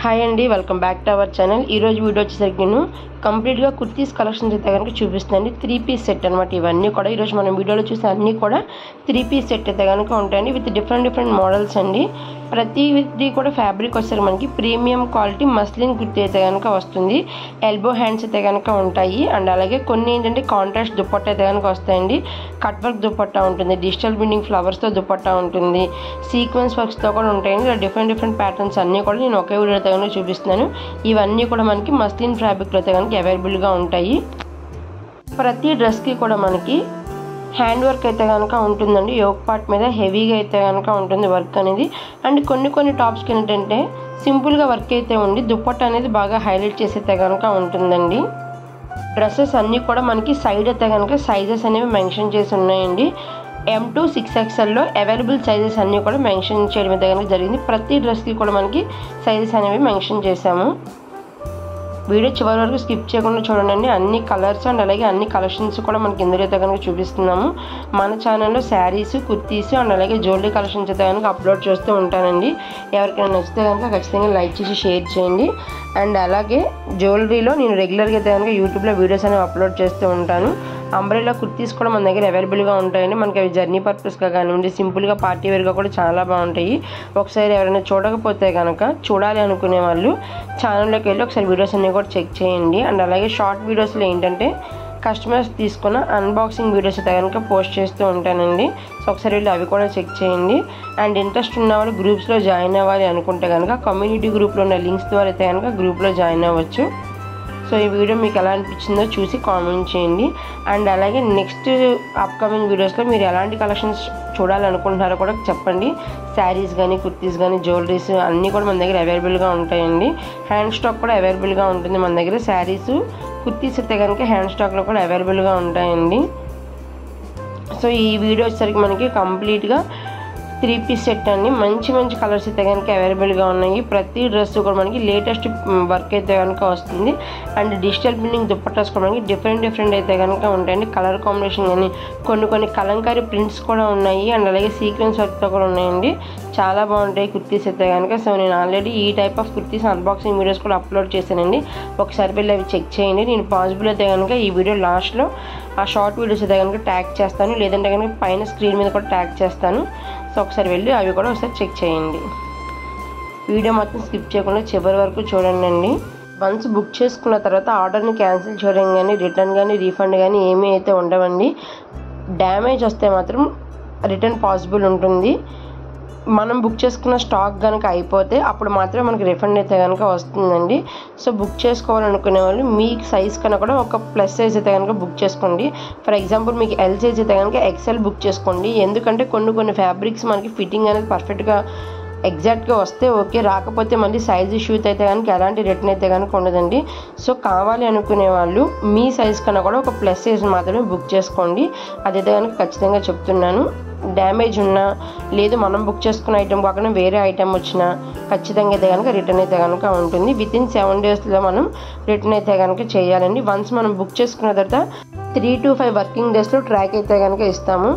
Hi అండి, welcome back to our channel. ఈరోజు video వచ్చేసరికి నేను కంప్లీట్గా కుర్తీస్ కలెక్షన్స్ అయితే కనుక చూపిస్తానండి. 3 పీస్ సెట్ అనమాట. ఇవన్నీ కూడా ఈరోజు మనం వీడియోలో చూసే అన్నీ కూడా 3 పీస్ సెట్ అయితే కనుక ఉంటాయండి. విత్ డిఫరెంట్ మోడల్స్ అండి. ప్రతిది కూడా ఫ్యాబ్రిక్ వచ్చేసరికి మనకి ప్రీమియం క్వాలిటీ మస్లిన్ కుర్తీ అయితే కనుక వస్తుంది. ఎల్బో హ్యాండ్స్ అయితే కనుక ఉంటాయి. అండ్ అలాగే కొన్ని ఏంటంటే కాంట్రాస్ట్ దుపట్టా అయితే కనుక వస్తాయండి. కట్ వర్క్ దుపట్టా ఉంటుంది, డిజిటల్ బిండింగ్ ఫ్లవర్స్తో దుపట్టా ఉంటుంది, సీక్వెన్స్ వర్క్స్తో కూడా ఉంటాయండి. ఇలా డిఫరెంట్ ప్యాటర్న్స్ అన్నీ కూడా నేను ఒకే వీడియో అయితే కనుక చూపిస్తున్నాను. ఇవన్నీ కూడా మనకి మస్లిన్ ఫ్యాబ్రిక్లో అయితే కనుక అవైలబుల్గా ఉంటాయి. ప్రతి డ్రెస్కి కూడా మనకి హ్యాండ్ వర్క్ అయితే కనుక ఉంటుందండి. యోక్ పార్ట్ మీద హెవీగా అయితే కనుక ఉంటుంది వర్క్ అనేది. అండ్ కొన్ని టాప్స్కి ఏంటంటే సింపుల్గా వర్క్ అయితే ఉండి దుపట్టా అనేది బాగా హైలైట్ చేసి అయితే కనుక ఉంటుందండి. డ్రెస్సెస్ అన్నీ కూడా మనకి సైడ్ అయితే కనుక సైజెస్ అనేవి మెన్షన్ చేసి ఉన్నాయండి. M to 6XL available sizes అన్నీ కూడా మెన్షన్ చేయడం అయితే కనుక జరిగింది. ప్రతి డ్రెస్కి కూడా మనకి సైజెస్ అనేవి మెన్షన్ చేశాము. వీడియో చివరి వరకు స్కిప్ చేయకుండా చూడండి. అన్ని కలర్స్ అండ్ అలాగే అన్ని కలెక్షన్స్ కూడా మనకి ఇందులో అయితే కనుక చూపిస్తున్నాము. మన ఛానల్లో శారీస్, కుర్తీస్ అండ్ అలాగే జ్యువెలరీ కలెక్షన్స్ అయితే కనుక అప్లోడ్ చేస్తూ ఉంటానండి. ఎవరికైనా నచ్చితే కనుక ఖచ్చితంగా లైక్ చేసి షేర్ చేయండి. అండ్ అలాగే జ్యువెలరీలో నేను రెగ్యులర్గా అయితే కనుక యూట్యూబ్లో వీడియోస్ అనేవి అప్లోడ్ చేస్తూ ఉంటాను. అంబ్రెల్లా కుర్తీస్ కూడా మన దగ్గర అవైలబుల్గా ఉంటాయండి. మనకి అవి జర్నీ పర్పస్గా కానివ్వండి, సింపుల్గా పార్టీ వేర్గా కూడా చాలా బాగుంటాయి. ఒకసారి ఎవరైనా చూడకపోతే కనుక చూడాలి అనుకునే వాళ్ళు ఛానల్లోకి వెళ్ళి ఒకసారి వీడియోస్ అన్నీ కూడా చెక్ చేయండి. అండ్ అలాగే షార్ట్ వీడియోస్లో ఏంటంటే కస్టమర్స్ తీసుకున్న అన్బాక్సింగ్ వీడియోస్ అయితే కనుక పోస్ట్ చేస్తూ ఉంటానండి. సో ఒకసారి వెళ్ళి అవి కూడా చెక్ చేయండి. అండ్ ఇంట్రెస్ట్ ఉన్న వాళ్ళు గ్రూప్స్లో జాయిన్ అవ్వాలి అనుకుంటే కనుక కమ్యూనిటీ గ్రూప్లో ఉన్న లింక్స్ ద్వారా అయితే కనుక గ్రూప్లో జాయిన్ అవ్వచ్చు. సో ఈ వీడియో మీకు ఎలా అనిపించిందో చూసి కామెంట్ చేయండి. అండ్ అలాగే నెక్స్ట్ అప్కమింగ్ వీడియోస్లో మీరు ఎలాంటి కలెక్షన్స్ చూడాలనుకుంటున్నారో కూడా చెప్పండి. శారీస్ కానీ, కుర్తీస్ కానీ, జ్యువెలరీస్ అన్నీ కూడా మన దగ్గర అవైలబుల్గా ఉంటాయండి. హ్యాండ్ స్టాక్ కూడా అవైలబుల్గా ఉంటుంది మన దగ్గర. శారీస్, కుర్తీస్ అయితే కనుక హ్యాండ్ స్టాక్లో కూడా అవైలబుల్గా ఉంటాయండి. సో ఈ వీడియో వచ్చేసరికి మనకి కంప్లీట్గా 3 పీస్ సెట్ అండి. మంచి కలర్స్ అయితే కనుక అవైలబుల్గా ఉన్నాయి. ప్రతి డ్రెస్ కూడా మనకి లేటెస్ట్ వర్క్ అయితే కనుక వస్తుంది. అండ్ డిజిటల్ బిల్డింగ్ దుపట్టాస్ కూడా మనకి డిఫరెంట్ అయితే కనుక ఉంటాయండి. కలర్ కాంబినేషన్ కానీ కొన్ని కలంకారీ ప్రింట్స్ కూడా ఉన్నాయి. అండ్ అలాగే సీక్వెన్స్ వర్క్తో కూడా ఉన్నాయండి. చాలా బాగుంటాయి కుర్తీస్ అయితే కనుక. సో నేను ఆల్రెడీ ఈ type of kurtis unboxing videos కూడా అప్లోడ్ చేశానండి. ఒకసారి వెళ్ళి అవి చెక్ చేయండి. నేను పాసిబుల్ అయితే కనుక ఈ వీడియో లాస్ట్లో ఆ షార్ట్ వీడియోస్ అయితే కనుక ట్యాగ్ చేస్తాను, లేదంటే కనుక పైన స్క్రీన్ మీద కూడా ట్యాగ్ చేస్తాను. సో ఒకసారి వెళ్ళి అవి కూడా ఒకసారి చెక్ చేయండి. వీడియో మొత్తం స్కిప్ చేయకుండా చివరి వరకు చూడండి. వన్స్ బుక్ చేసుకున్న తర్వాత ఆర్డర్ని క్యాన్సిల్ చేయడం కానీ, రిటర్న్ కానీ, రీఫండ్ కానీ ఏమీ అయితే ఉండవండి. డ్యామేజ్ వస్తే మాత్రం రిటర్న్ పాసిబుల్ ఉంటుంది. మనం బుక్ చేసుకున్న స్టాక్ కనుక అయిపోతే అప్పుడు మాత్రం మనకి రిఫండ్ అయితే కనుక వస్తుందండి. సో బుక్ చేసుకోవాలనుకునే వాళ్ళు మీ సైజ్ కన్నా కూడా ఒక ప్లస్ సైజ్ అయితే కనుక బుక్ చేసుకోండి. ఫర్ ఎగ్జాంపుల్ మీకు ఎల్ సైజ్ అయితే కనుక XL బుక్ చేసుకోండి. ఎందుకంటే కొన్ని ఫ్యాబ్రిక్స్ మనకి ఫిట్టింగ్ అనేది పర్ఫెక్ట్గా ఎగ్జాక్ట్గా వస్తే ఓకే, రాకపోతే మళ్ళీ సైజ్ ఇష్యూ అయితే కనుక ఎలాంటి రిటర్న్ అయితే కనుక ఉండదండి. సో కావాలి అనుకునే వాళ్ళు మీ సైజ్ కన్నా కూడా ఒక ప్లస్ సైజ్ మాత్రమే బుక్ చేసుకోండి. అదైతే కనుక ఖచ్చితంగా చెప్తున్నాను. డ్యామేజ్ ఉన్నా లేదు మనం బుక్ చేసుకున్న ఐటెం కాకుండా వేరే ఐటెం వచ్చినా ఖచ్చితంగా అయితే కనుక రిటర్న్ అయితే కనుక ఉంటుంది. వితిన్ 7 డేస్లో మనం రిటర్న్ అయితే కనుక చేయాలండి. వన్స్ మనం బుక్ చేసుకున్న తర్వాత 3 to 5 వర్కింగ్ డేస్లో ట్రాక్ అయితే కనుక ఇస్తాము.